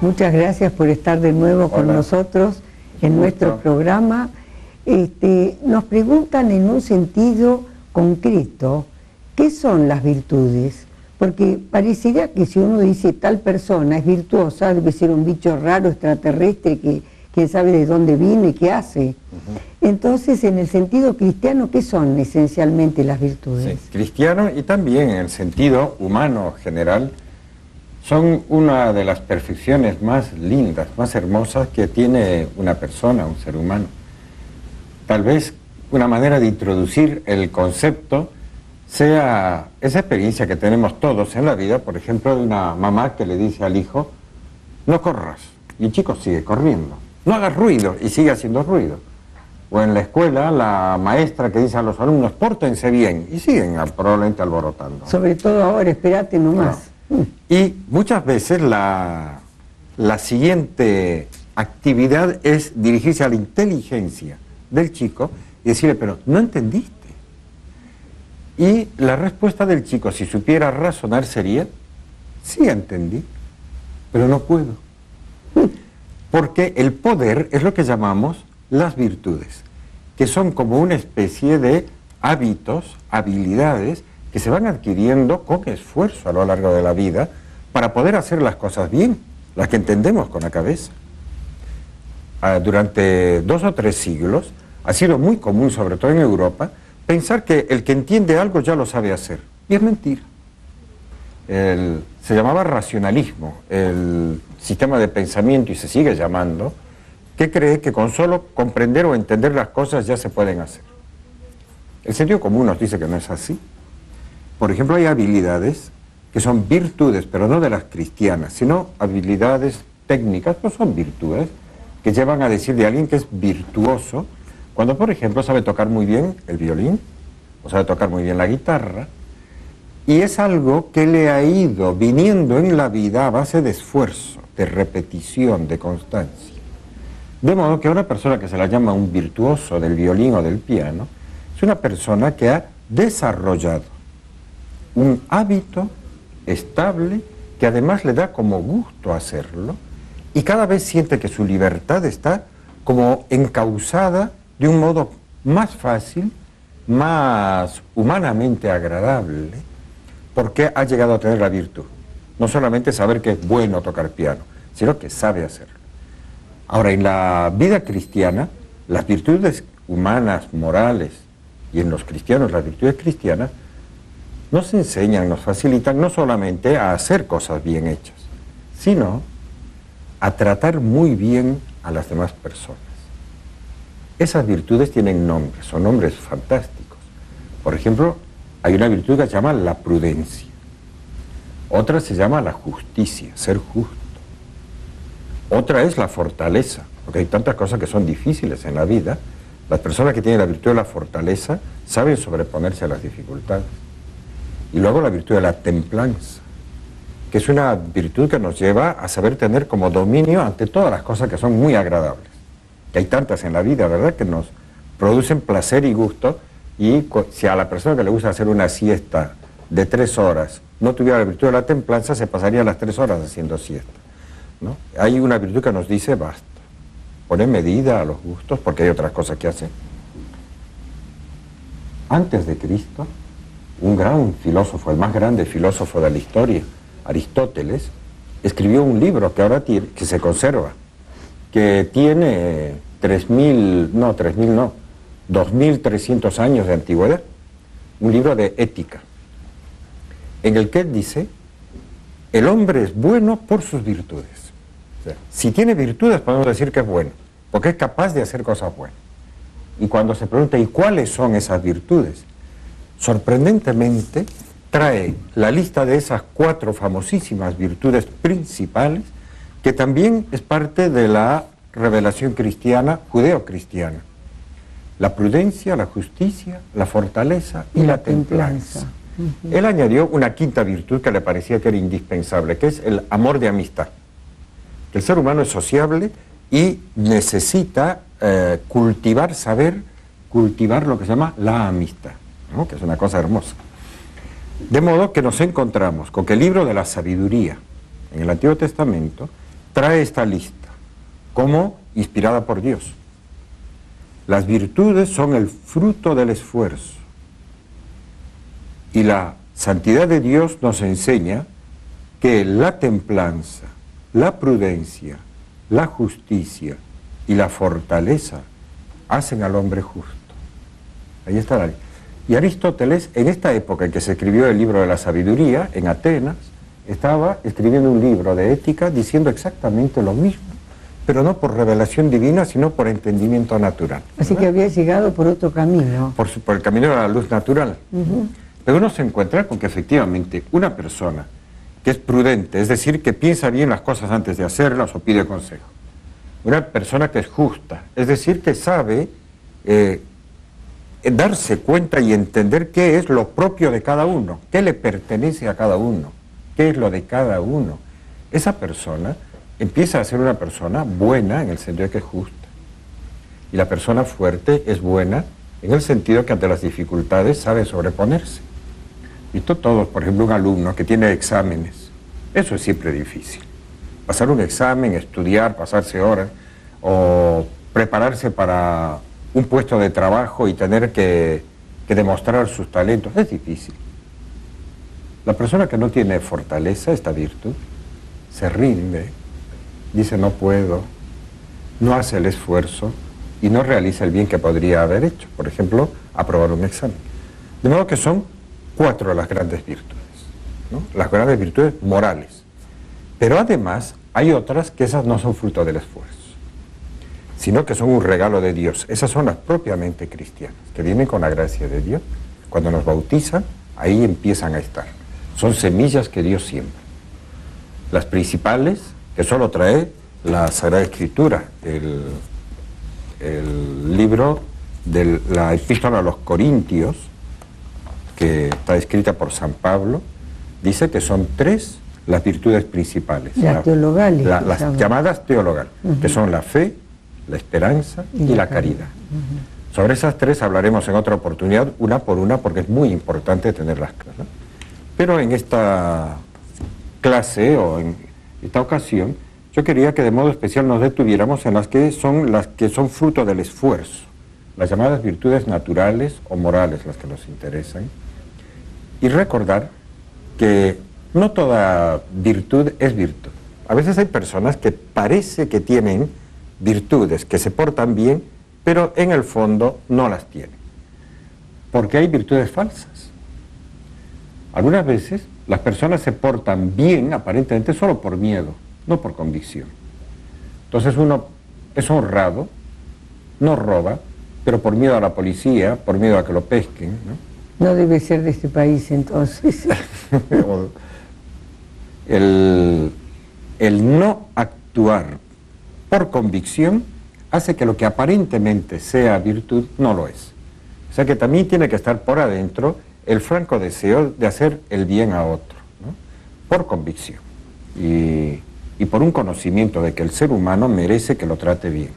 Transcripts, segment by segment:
Muchas gracias por estar de nuevo con nosotros en nuestro programa. Nos preguntan en un sentido concreto, ¿qué son las virtudes? Porque parecería que si uno dice tal persona es virtuosa, debe ser un bicho raro, extraterrestre, que quién sabe de dónde viene, qué hace. Entonces, en el sentido cristiano, ¿qué son esencialmente las virtudes? Sí, cristiano y también en el sentido humano general, son una de las perfecciones más lindas, más hermosas que tiene una persona, un ser humano. Tal vez una manera de introducir el concepto sea esa experiencia que tenemos todos en la vida, por ejemplo, de una mamá que le dice al hijo, no corras, y el chico sigue corriendo, no hagas ruido, y sigue haciendo ruido. O en la escuela, la maestra que dice a los alumnos, pórtense bien, y siguen probablemente alborotando. Sobre todo ahora, espérate nomás. No. Y muchas veces la siguiente actividad es dirigirse a la inteligencia del chico y decirle, pero no entendiste. Y la respuesta del chico, si supiera razonar, sería, sí entendí, pero no puedo. Porque el poder es lo que llamamos las virtudes, que son como una especie de hábitos, habilidades, que se van adquiriendo con esfuerzo a lo largo de la vida para poder hacer las cosas bien, las que entendemos con la cabeza. Durante 2 o 3 siglos ha sido muy común, sobre todo en Europa, pensar que el que entiende algo ya lo sabe hacer. Y es mentira. Se llamaba racionalismo, el sistema de pensamiento, y se sigue llamando, que cree que con solo comprender o entender las cosas ya se pueden hacer. El sentido común nos dice que no es así. Por ejemplo, hay habilidades que son virtudes, pero no de las cristianas, sino habilidades técnicas, pues son virtudes, que llevan a decir de alguien que es virtuoso, cuando, por ejemplo, sabe tocar muy bien el violín, o sabe tocar muy bien la guitarra, y es algo que le ha ido viniendo en la vida a base de esfuerzo, de repetición, de constancia. De modo que una persona que se la llama un virtuoso del violín o del piano, es una persona que ha desarrollado un hábito estable que además le da como gusto hacerlo y cada vez siente que su libertad está como encauzada de un modo más fácil, más humanamente agradable, porque ha llegado a tener la virtud. No solamente saber que es bueno tocar piano, sino que sabe hacerlo. Ahora, en la vida cristiana, las virtudes humanas, morales, y en los cristianos las virtudes cristianas, nos enseñan, nos facilitan no solamente a hacer cosas bien hechas, sino a tratar muy bien a las demás personas. Esas virtudes tienen nombres, son nombres fantásticos. Por ejemplo, hay una virtud que se llama la prudencia. Otra se llama la justicia, ser justo. Otra es la fortaleza, porque hay tantas cosas que son difíciles en la vida. Las personas que tienen la virtud de la fortaleza saben sobreponerse a las dificultades. Y luego la virtud de la templanza, que es una virtud que nos lleva a saber tener como dominio ante todas las cosas que son muy agradables. Que hay tantas en la vida, ¿verdad?, que nos producen placer y gusto, y si a la persona que le gusta hacer una siesta de 3 horas no tuviera la virtud de la templanza, se pasaría las 3 horas haciendo siesta, ¿no? Hay una virtud que nos dice basta, pone medida a los gustos, porque hay otras cosas que hacen. Antes de Cristo, un gran filósofo, el más grande filósofo de la historia, Aristóteles, escribió un libro que ahora tiene, que se conserva, que tiene 2.300 años de antigüedad, un libro de ética, en el que él dice, el hombre es bueno por sus virtudes. O sea, si tiene virtudes podemos decir que es bueno, porque es capaz de hacer cosas buenas. Y cuando se pregunta, ¿y cuáles son esas virtudes?, sorprendentemente trae la lista de esas 4 famosísimas virtudes principales, que también es parte de la revelación cristiana, judeo-cristiana. La prudencia, la justicia, la fortaleza y la templanza. Él añadió una 5ª virtud que le parecía que era indispensable, que es el amor de amistad. El ser humano es sociable y necesita cultivar, saber cultivar lo que se llama la amistad, ¿no?, que es una cosa hermosa. De modo que nos encontramos con que el libro de la sabiduría en el Antiguo Testamento trae esta lista como inspirada por Dios. Las virtudes son el fruto del esfuerzo. Y la santidad de Dios nos enseña que la templanza, la prudencia, la justicia y la fortaleza hacen al hombre justo. Ahí está la lista. Y Aristóteles, en esta época en que se escribió el libro de la sabiduría, en Atenas, estaba escribiendo un libro de ética diciendo exactamente lo mismo, pero no por revelación divina, sino por entendimiento natural. Así que había llegado por otro camino. Por el camino de la luz natural. Pero uno se encuentra con que efectivamente una persona que es prudente, es decir, que piensa bien las cosas antes de hacerlas o pide consejo. Una persona que es justa, es decir, que sabe darse cuenta y entender qué es lo propio de cada uno, qué le pertenece a cada uno, qué es lo de cada uno. Esa persona empieza a ser una persona buena en el sentido de que es justa. Y la persona fuerte es buena en el sentido que ante las dificultades sabe sobreponerse. Visto todos, por ejemplo, un alumno que tiene exámenes, eso es siempre difícil. Pasar un examen, estudiar, pasarse horas, o prepararse para un puesto de trabajo y tener que demostrar sus talentos, es difícil. La persona que no tiene fortaleza, esta virtud, se rinde, dice no puedo, no hace el esfuerzo y no realiza el bien que podría haber hecho, por ejemplo, aprobar un examen. De modo que son 4 las grandes virtudes, ¿no? Las grandes virtudes morales. Pero además hay otras que esas no son fruto del esfuerzo, sino que son un regalo de Dios. Esas son las propiamente cristianas, que vienen con la gracia de Dios. Cuando nos bautizan, ahí empiezan a estar. Son semillas que Dios siembra. Las principales, que solo trae la Sagrada Escritura, el libro de la Epístola a los Corintios, que está escrita por San Pablo, dice que son 3 las virtudes principales. Las teologales. Las llamadas teologales, que son la fe, la esperanza y la caridad. Sobre esas 3 hablaremos en otra oportunidad, una por una, porque es muy importante tenerlas claras. Pero en esta clase o en esta ocasión, yo quería que de modo especial nos detuviéramos en las que son fruto del esfuerzo, las llamadas virtudes naturales o morales, las que nos interesan, y recordar que no toda virtud es virtud. A veces hay personas que parece que tienen virtudes, que se portan bien, pero en el fondo no las tienen, porque hay virtudes falsas. Algunas veces las personas se portan bien aparentemente solo por miedo, no por convicción. Entonces uno es honrado, no roba, pero por miedo a la policía, por miedo a que lo pesquen, ¿no? No debe ser de este país entonces. el no actuar por convicción hace que lo que aparentemente sea virtud no lo es. O sea que también tiene que estar por adentro el franco deseo de hacer el bien a otro, ¿no? Por convicción y por un conocimiento de que el ser humano merece que lo trate bien.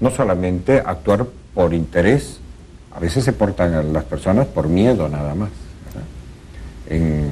No solamente actuar por interés, a veces se portan las personas por miedo nada más, ¿verdad?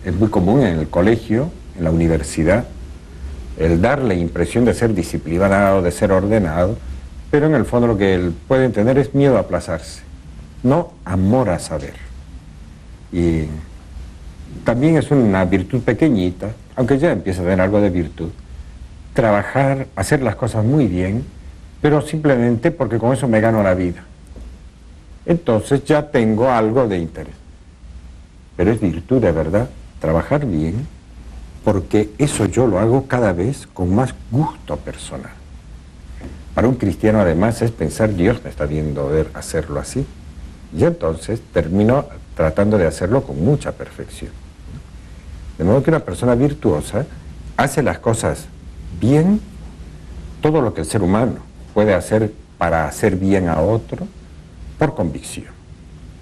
Es muy común en el colegio, en la universidad, el dar la impresión de ser disciplinado, de ser ordenado, pero en el fondo lo que pueden tener es miedo a aplazarse, no amor a saber. Y también es una virtud pequeñita, aunque ya empieza a tener algo de virtud, trabajar, hacer las cosas muy bien, pero simplemente porque con eso me gano la vida. Entonces ya tengo algo de interés. Pero es virtud de verdad, trabajar bien, porque eso yo lo hago cada vez con más gusto personal. Para un cristiano además es pensar, Dios me está viendo ver hacerlo así, y entonces termino tratando de hacerlo con mucha perfección. De modo que una persona virtuosa hace las cosas bien, todo lo que el ser humano puede hacer para hacer bien a otro, por convicción,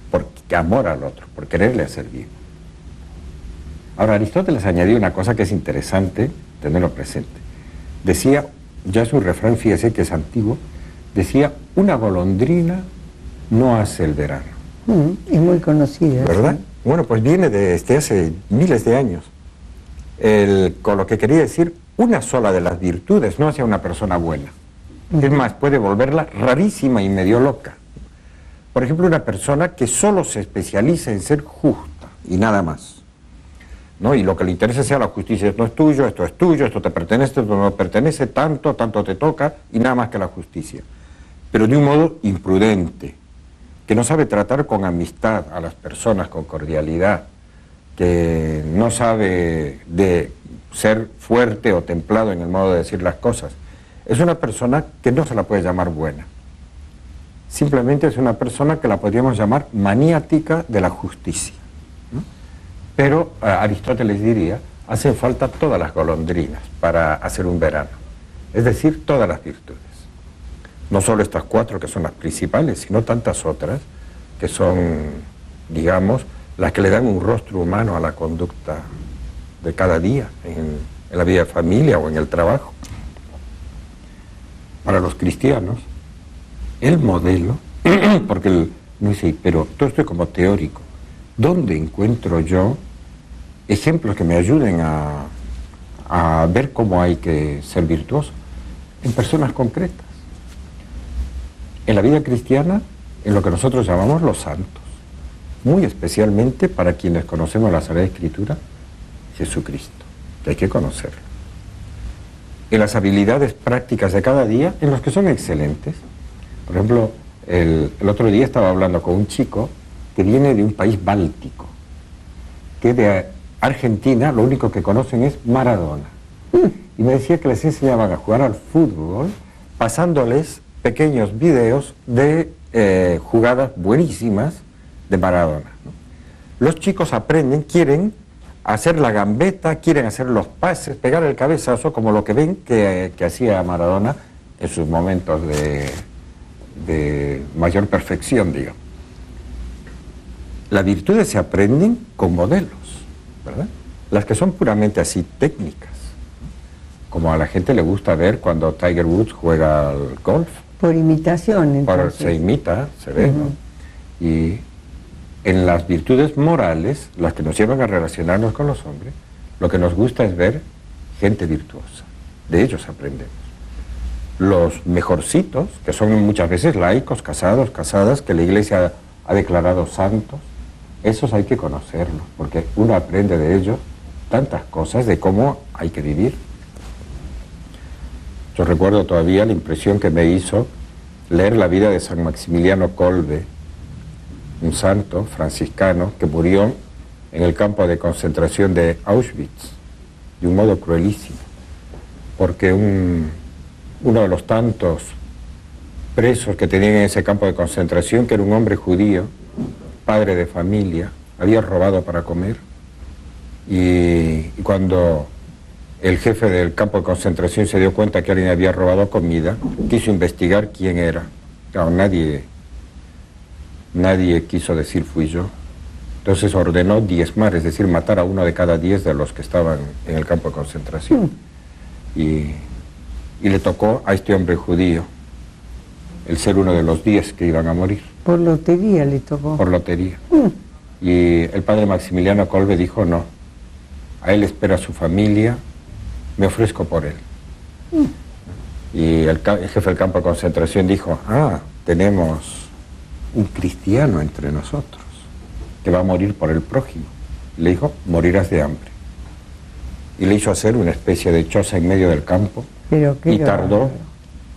por amor al otro, por quererle hacer bien. Ahora, Aristóteles añadió una cosa que es interesante tenerlo presente. Decía, ya es un refrán, fíjese que es antiguo, decía, una golondrina no hace el verano. Es muy conocida. ¿Verdad? ¿Sí? Bueno, pues viene desde hace miles de años. Con lo que quería decir, una sola de las virtudes no hace a una persona buena. Es más, puede volverla rarísima y medio loca. Por ejemplo, una persona que solo se especializa en ser justa y nada más, ¿no? Y lo que le interesa sea la justicia. Esto es tuyo, esto te pertenece, esto no pertenece, tanto te toca, y nada más que la justicia. Pero de un modo imprudente, que no sabe tratar con amistad a las personas, con cordialidad, que no sabe de ser fuerte o templado en el modo de decir las cosas. Es una persona que no se la puede llamar buena. Simplemente es una persona que la podríamos llamar maniática de la justicia, ¿no? Pero Aristóteles diría, hacen falta todas las golondrinas para hacer un verano. Es decir, todas las virtudes. No solo estas 4 que son las principales, sino tantas otras que son, digamos, las que le dan un rostro humano a la conducta de cada día, en la vida de familia o en el trabajo. Para los cristianos, el modelo, porque no sé, pero todo esto es como teórico. ¿Dónde encuentro yo ejemplos que me ayuden a ver cómo hay que ser virtuoso? En personas concretas. En la vida cristiana, en lo que nosotros llamamos los santos. Muy especialmente para quienes conocemos la Sagrada Escritura, Jesucristo, que hay que conocerlo. En las habilidades prácticas de cada día, en los que son excelentes. Por ejemplo, el otro día estaba hablando con un chico que viene de un país báltico, que de Argentina lo único que conocen es Maradona. Y me decía que les enseñaban a jugar al fútbol pasándoles pequeños videos de jugadas buenísimas de Maradona, ¿no? Los chicos aprenden, quieren hacer la gambeta, quieren hacer los pases, pegar el cabezazo, como lo que ven que hacía Maradona en sus momentos de mayor perfección, digamos. Las virtudes se aprenden con modelos, ¿verdad? Las que son puramente así técnicas, como a la gente le gusta ver cuando Tiger Woods juega al golf. Por imitación, entonces. Se imita, se ve, ¿no? Y en las virtudes morales, las que nos llevan a relacionarnos con los hombres, lo que nos gusta es ver gente virtuosa. De ellos aprendemos. Los mejorcitos, que son muchas veces laicos, casados, casadas, que la Iglesia ha declarado santos, esos hay que conocerlos, porque uno aprende de ellos tantas cosas de cómo hay que vivir. Yo recuerdo todavía la impresión que me hizo leer la vida de San Maximiliano Kolbe, un santo franciscano que murió en el campo de concentración de Auschwitz, de un modo cruelísimo, porque uno de los tantos presos que tenían en ese campo de concentración, que era un hombre judío, padre de familia, había robado para comer, y cuando el jefe del campo de concentración se dio cuenta que alguien había robado comida, quiso investigar quién era. Claro, nadie quiso decir fui yo. Entonces ordenó diezmar, es decir, matar a 1 de cada 10 de los que estaban en el campo de concentración. Y le tocó a este hombre judío el ser uno de los 10 que iban a morir. Por lotería le tocó. Por lotería. Y el padre Maximiliano Kolbe dijo no, a él espera su familia, me ofrezco por él. Y el jefe del campo de concentración dijo, tenemos un cristiano entre nosotros que va a morir por el prójimo. Y le dijo, morirás de hambre. Y le hizo hacer una especie de choza en medio del campo y tardó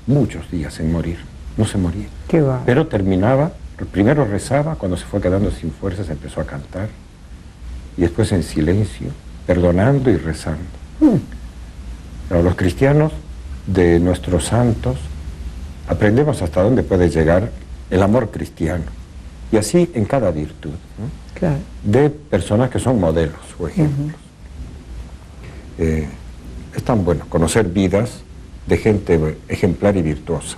muchos días en morir. No se moría. Pero terminaba, primero rezaba, cuando se fue quedando sin fuerzas empezó a cantar y después en silencio, perdonando y rezando. Pero los cristianos de nuestros santos aprendemos hasta dónde puede llegar el amor cristiano, y así en cada virtud, ¿no? Claro. De personas que son modelos o ejemplos. Es tan bueno conocer vidas de gente ejemplar y virtuosa.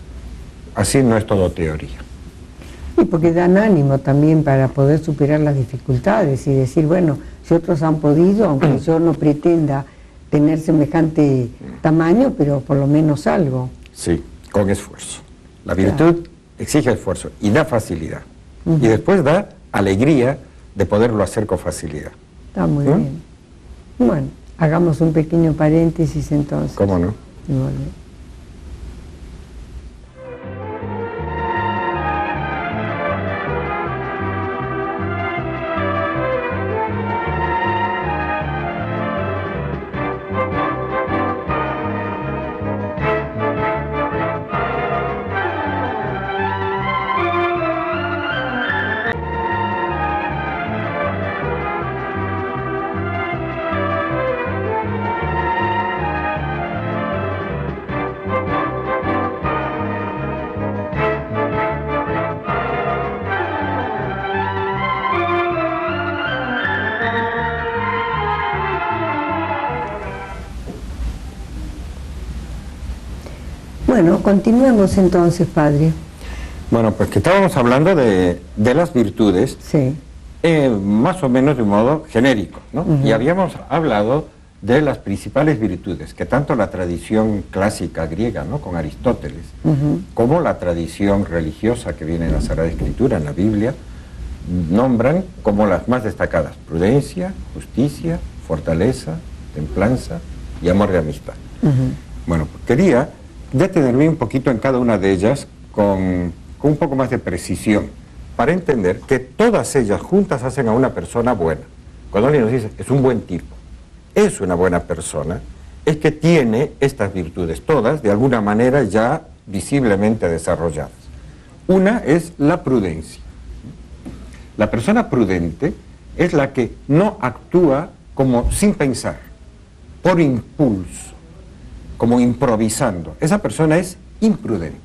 Así no es todo teoría. Y porque dan ánimo también para poder superar las dificultades y decir, bueno, si otros han podido, aunque yo no pretenda tener semejante tamaño, pero por lo menos algo. Sí, con esfuerzo. La virtud exige esfuerzo y da facilidad. Y después da alegría de poderlo hacer con facilidad. Está muy bien. Bueno. Hagamos un pequeño paréntesis entonces. ¿Cómo no? Y volvemos. Bueno, continuemos entonces, padre. Bueno, pues que estábamos hablando de las virtudes, Sí. Más o menos de un modo genérico, ¿no? Y habíamos hablado de las principales virtudes, que tanto la tradición clásica griega, ¿no?, con Aristóteles, como la tradición religiosa que viene en la Sagrada Escritura, en la Biblia, nombran como las más destacadas: prudencia, justicia, fortaleza, templanza y amor de amistad. Bueno, pues quería detenerme un poquito en cada una de ellas con un poco más de precisión, para entender que todas ellas juntas hacen a una persona buena. Cuando alguien nos dice, es un buen tipo, es una buena persona, es que tiene estas virtudes, todas de alguna manera ya visiblemente desarrolladas. Una es la prudencia. La persona prudente es la que no actúa como sin pensar, por impulso, como improvisando. Esa persona es imprudente.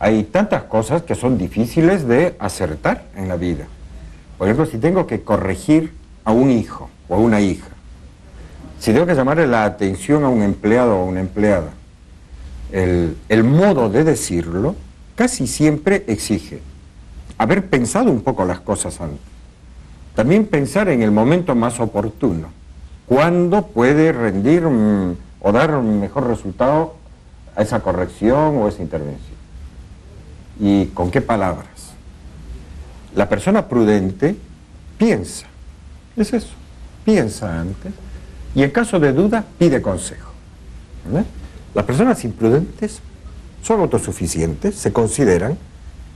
Hay tantas cosas que son difíciles de acertar en la vida. Por ejemplo, si tengo que corregir a un hijo o a una hija, si tengo que llamarle la atención a un empleado o a una empleada, el modo de decirlo casi siempre exige haber pensado un poco las cosas antes. También pensar en el momento más oportuno, cuándo puede rendir o dar un mejor resultado a esa corrección o esa intervención. ¿Y con qué palabras? La persona prudente piensa, es eso, piensa antes, y en caso de duda pide consejo. ¿Verdad? Las personas imprudentes son autosuficientes, se consideran,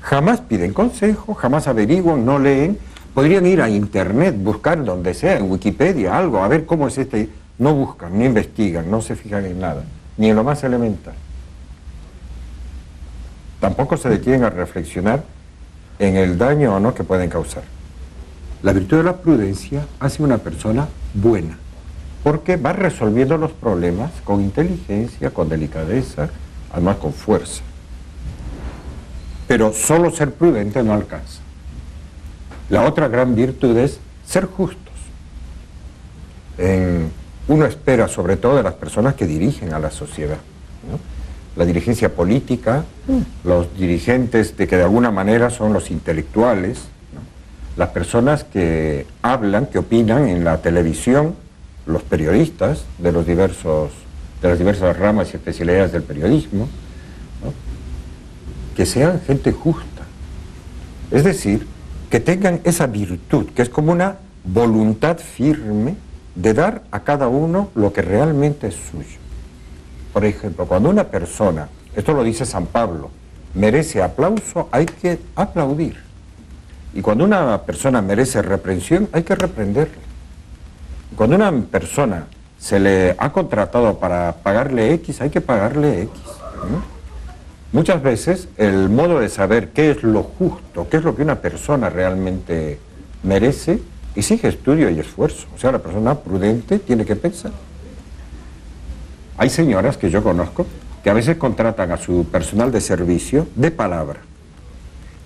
jamás piden consejo, jamás averiguan, no leen, podrían ir a internet, buscar donde sea, en Wikipedia, algo, a ver cómo es este. No buscan, no investigan, no se fijan en nada, ni en lo más elemental. Tampoco se detienen a reflexionar en el daño o no que pueden causar. La virtud de la prudencia hace una persona buena, porque va resolviendo los problemas con inteligencia, con delicadeza, además con fuerza. Pero solo ser prudente no alcanza. La otra gran virtud es ser justos. Uno espera, sobre todo de las personas que dirigen a la sociedad, ¿no?, la dirigencia política, los dirigentes de que de alguna manera son los intelectuales, ¿no?, las personas que hablan, que opinan en la televisión, los periodistas de las diversas ramas y especialidades del periodismo, ¿no?, que sean gente justa. Es decir, que tengan esa virtud, que es como una voluntad firme de dar a cada uno lo que realmente es suyo. Por ejemplo, cuando una persona, esto lo dice San Pablo, merece aplauso, hay que aplaudir. Y cuando una persona merece reprensión, hay que reprenderle. Y cuando una persona se le ha contratado para pagarle X, hay que pagarle X, ¿no? Muchas veces el modo de saber qué es lo justo, qué es lo que una persona realmente merece, exige estudio y esfuerzo. O sea, la persona prudente tiene que pensar. Hay señoras que yo conozco que a veces contratan a su personal de servicio de palabra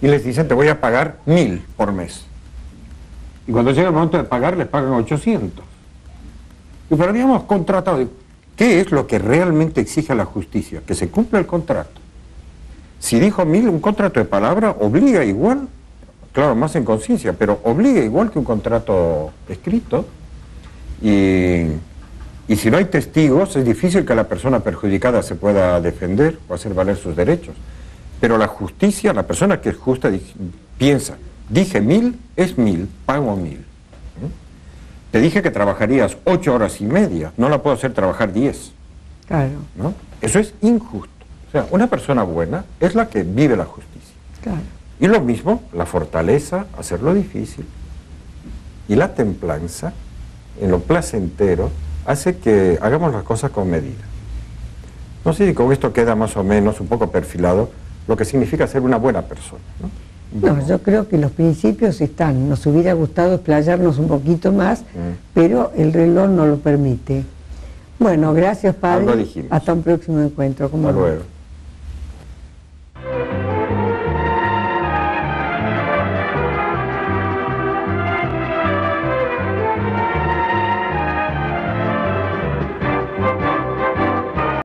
y les dicen, te voy a pagar 1.000 por mes. Y cuando llega el momento de pagar, les pagan 800. Y pero habíamos contratado. ¿Qué es lo que realmente exige la justicia? Que se cumpla el contrato. Si dijo 1.000, un contrato de palabra obliga igual, claro, más en conciencia, pero obliga igual que un contrato escrito. Y si no hay testigos, es difícil que la persona perjudicada se pueda defender o hacer valer sus derechos. Pero la justicia, la persona que es justa, piensa, dije 1.000, es 1.000, pago 1.000. te dije que trabajarías 8 horas y media, no la puedo hacer trabajar 10. Claro. ¿No? Eso es injusto. O sea, una persona buena es la que vive la justicia. Claro. Y lo mismo, la fortaleza, hacerlo difícil, y la templanza, en lo placentero, hace que hagamos las cosas con medida. No sé si con esto queda más o menos un poco perfilado lo que significa ser una buena persona, ¿no? No, yo creo que los principios están. Nos hubiera gustado explayarnos un poquito más, pero el reloj no lo permite. Bueno, gracias, padre. Algo dijimos. Hasta un próximo encuentro. Hasta luego.